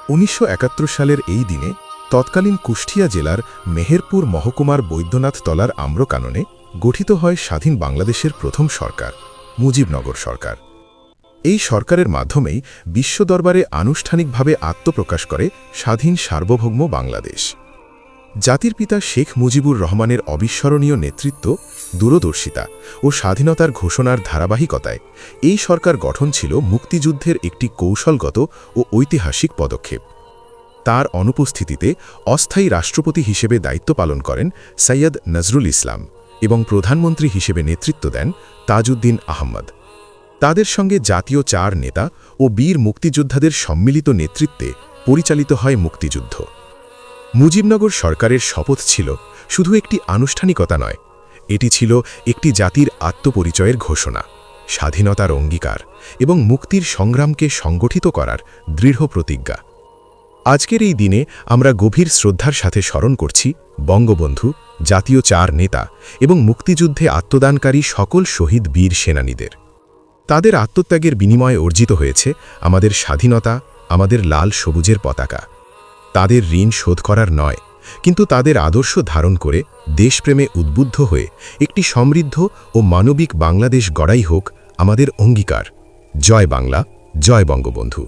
১৯৭১ সালের এই দিনে তৎকালীন কুষ্টিয়া জেলার মেহেরপুর মহকুমার বৈদ্যনাথ তলার আম্রকাননে গঠিত হয় স্বাধীন বাংলাদেশের প্রথম সরকার, মুজিবনগর সরকার। এই সরকারের মাধ্যমেই বিশ্ব দরবারে আনুষ্ঠানিকভাবে আত্মপ্রকাশ করে স্বাধীন সার্বভৌম বাংলাদেশ। জাতির পিতা শেখ মুজিবুর রহমানের অবিস্মরণীয় নেতৃত্ব, দূরদর্শিতা ও স্বাধীনতার ঘোষণার ধারাবাহিকতায় এই সরকার গঠন ছিল মুক্তিযুদ্ধের একটি কৌশলগত ও ঐতিহাসিক পদক্ষেপ। তার অনুপস্থিতিতে অস্থায়ী রাষ্ট্রপতি হিসেবে দায়িত্ব পালন করেন সৈয়দ নজরুল ইসলাম এবং প্রধানমন্ত্রী হিসেবে নেতৃত্ব দেন তাজউদ্দিন আহমদ। তাদের সঙ্গে জাতীয় ৪ নেতা ও বীর মুক্তিযোদ্ধাদের সম্মিলিত নেতৃত্বে পরিচালিত হয় মুক্তিযুদ্ধ। মুজিবনগর সরকারের শপথ ছিল শুধু একটি আনুষ্ঠানিকতা নয়, এটি ছিল একটি জাতির আত্মপরিচয়ের ঘোষণা, স্বাধীনতার অঙ্গীকার এবং মুক্তির সংগ্রামকে সংগঠিত করার দৃঢ় প্রতিজ্ঞা। আজকের এই দিনে আমরা গভীর শ্রদ্ধার সাথে স্মরণ করছি বঙ্গবন্ধু, জাতীয় ৪ নেতা এবং মুক্তিযুদ্ধে আত্মদানকারী সকল শহীদ বীর সেনানীদের। তাদের আত্মত্যাগের বিনিময়ে অর্জিত হয়েছে আমাদের স্বাধীনতা, আমাদের লাল সবুজের পতাকা। তাদের ঋণ শোধ করার নয়, কিন্তু তাদের আদর্শ ধারণ করে দেশপ্রেমে উদ্বুদ্ধ হয়ে একটি সমৃদ্ধ ও মানবিক বাংলাদেশ গড়াই হোক আমাদের অঙ্গীকার। জয় বাংলা, জয় বঙ্গবন্ধু।